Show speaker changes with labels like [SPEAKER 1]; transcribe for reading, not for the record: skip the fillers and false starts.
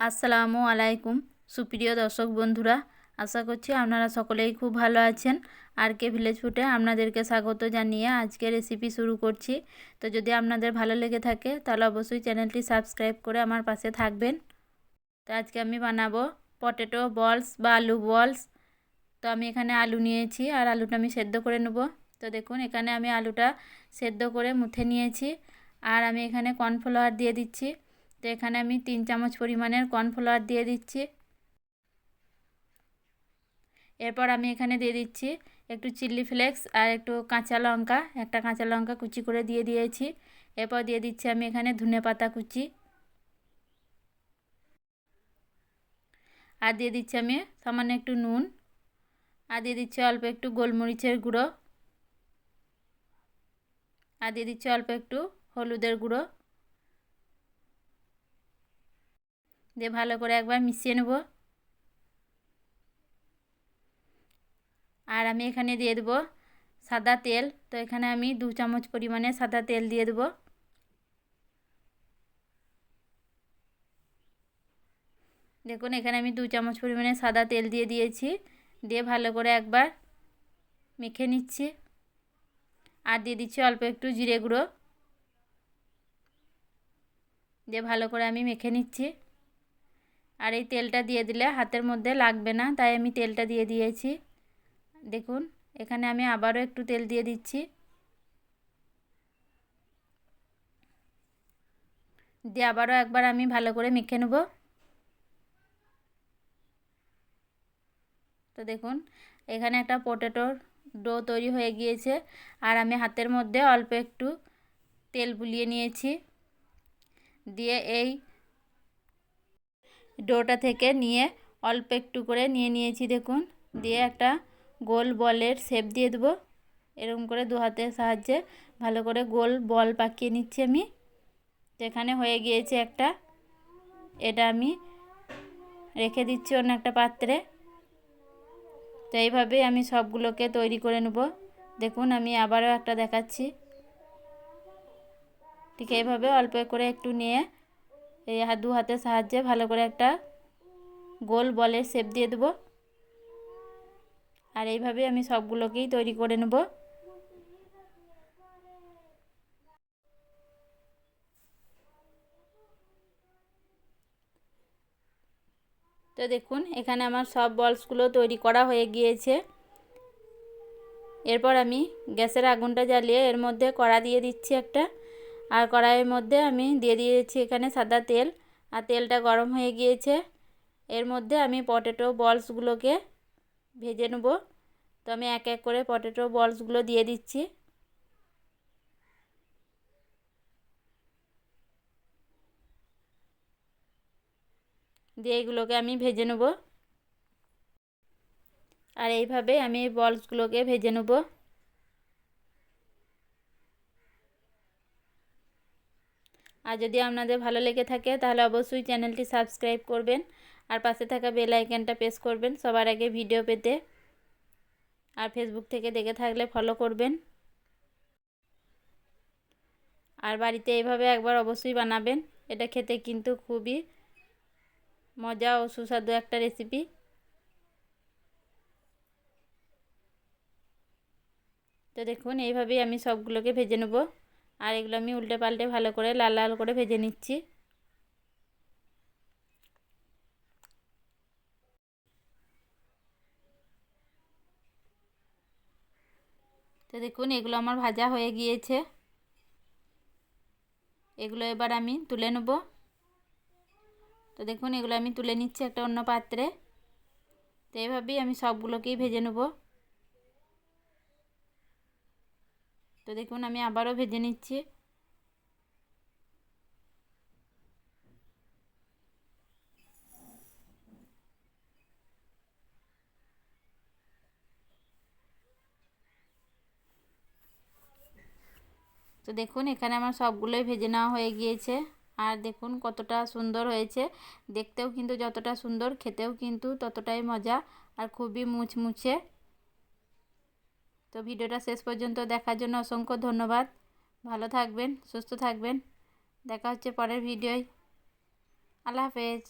[SPEAKER 1] আসসালামু আলাইকুম সুপ্রিয় দর্শক বন্ধুরা, আশা করছি আপনারা সকলেই খুব ভালো আছেন। আর কে ভিলেজ ফুডে আপনাদেরকে স্বাগত জানিয়ে আজকে রেসিপি শুরু করছি। তো যদি আপনাদের ভালো লেগে থাকে তাহলে অবশ্যই চ্যানেলটি সাবস্ক্রাইব করে আমার পাশে থাকবেন। তো আজকে আমি বানাবো পটেটো বলস বা আলু বলস। তো আমি এখানে আলু নিয়েছি আর আলুটা আমি সেদ্ধ করে নেব। তো দেখুন এখানে আমি আলুটা সেদ্ধ করে মুথে নিয়েছি। আর আমি এখানে কর্নফ্লাওয়ার দিয়ে দিচ্ছি। তো এখানে আমি 3 চামচ পরিমাণের কর্নফ্লাওয়ার দিয়ে দিচ্ছি। এরপর আমি এখানে দিয়ে দিচ্ছি একটু চিলি ফ্লেক্স আর একটু কাঁচা লঙ্কা, একটা কাঁচা লঙ্কা কুচি করে দিয়ে দিয়েছি। এরপর দিয়ে দিচ্ছি আমি এখানে ধনেপাতা কুচি, আর দিয়ে দিচ্ছি আমি সামান্য একটু নুন, আর দিয়ে দিচ্ছি অল্প একটু গোলমরিচের গুঁড়ো, আর দিয়ে দিচ্ছি অল্প একটু হলুদের গুঁড়ো। দিয়ে ভালো করে একবার মিশিয়ে নেব। আর আমি এখানে দিয়ে দেবো সাদা তেল। তো এখানে আমি 2 চামচ পরিমাণে সাদা তেল দিয়ে দেবো। দেখুন এখানে আমি 2 চামচ পরিমাণে সাদা তেল দিয়ে দিয়েছি। দিয়ে ভালো করে একবার মেখে নিচ্ছি। আর দিয়ে দিচ্ছি অল্প একটু জিরে গুঁড়ো। দিয়ে ভালো করে আমি মেখে নিচ্ছি। আর এই তেলটা দিয়ে দিলে হাতের মধ্যে লাগবে না, তাই আমি তেলটা দিয়ে দিয়েছি। দেখুন এখানে আমি আবারও একটু তেল দিয়ে দিচ্ছি। দিয়ে আবারও একবার আমি ভালো করে মেখে নেব। তো দেখুন এখানে একটা পটেটোর ডো তৈরি হয়ে গিয়েছে। আর আমি হাতের মধ্যে অল্প একটু তেল বুলিয়ে নিয়েছি। দিয়ে এই ডোটা থেকে নিয়ে অল্প একটু করে নিয়ে নিয়েছি দেখুন। দিয়ে একটা গোল বলের শেপ দিয়ে দেবো। এরকম করে 2 হাতের সাহায্যে ভালো করে গোল বল পাকিয়ে নিচ্ছি আমি। তো এখানে হয়ে গিয়েছে একটা। এটা আমি রেখে দিচ্ছি অন্য একটা পাত্রে। তো এইভাবেই আমি সবগুলোকে তৈরি করে নেব। দেখুন আমি আবারও একটা দেখাচ্ছি। ঠিক এইভাবে অল্প করে একটু নিয়ে এই 2 হাতের সাহায্যে ভালো করে একটা গোল বলের শেপ দিয়ে দেবো। আর এইভাবে আমি সবগুলোকেই তৈরি করে নেব। তো দেখুন এখানে আমার সব বলসগুলো তৈরি করা হয়ে গিয়েছে। এরপর আমি গ্যাসের আগুনটা জ্বালিয়ে এর মধ্যে কড়া দিয়ে দিচ্ছি একটা। আর কড়াইয়ের মধ্যে আমি দিয়ে দিয়েছি এখানে সাদা তেল। আর তেলটা গরম হয়ে গিয়েছে। এর মধ্যে আমি পটেটো বলসগুলোকে ভেজে নেব। তো আমি এক এক করে পটেটো বলসগুলো দিয়ে দিচ্ছি। দিয়ে এগুলোকে আমি ভেজে নেব। আর এইভাবে আমি এই বলসগুলোকে ভেজে নেব। আর যদি আপনাদের ভালো লেগে থাকে তাহলে অবশ্যই চ্যানেলটি সাবস্ক্রাইব করবেন। আর পাশে থাকা বেল আইকনটা প্রেস করবেন সবার আগে ভিডিও পেতে। আর ফেসবুক থেকে দেখে থাকলে ফলো করবেন। আর বাড়িতে এইভাবে একবার অবশ্যই বানাবেন। এটা খেতে কিন্তু খুবই মজা ও সুস্বাদু একটা রেসিপি। তো দেখুন এইভাবেই আমি সবগুলোকে ভেজে নেব। আর এগুলো আমি উল্টে পাল্টে ভালো করে লাল লাল করে ভেজে নিচ্ছি। তো দেখুন এগুলো আমার ভাজা হয়ে গিয়েছে। এগুলো এবার আমি তুলে নেব। তো দেখুন এগুলো আমি তুলে নিচ্ছি একটা অন্য পাত্রে। তো এইভাবেই আমি সবগুলোকেই ভেজে নেব। তো দেখুন আমি আবারও ভেজে নিচ্ছি। তো দেখুন এখানে আমার সবগুলোই ভেজে নেওয়া হয়ে গিয়েছে। আর দেখুন কতটা সুন্দর হয়েছে। দেখতেও কিন্তু যতটা সুন্দর, খেতেও কিন্তু ততটাই মজা আর খুবই মুচমুচে। তো ভিডিওটা শেষ পর্যন্ত দেখার জন্য অসংখ্য ধন্যবাদ। ভালো থাকবেন, সুস্থ থাকবেন। দেখা হচ্ছে পরের ভিডিওয়। আল্লাহ হাফেজ।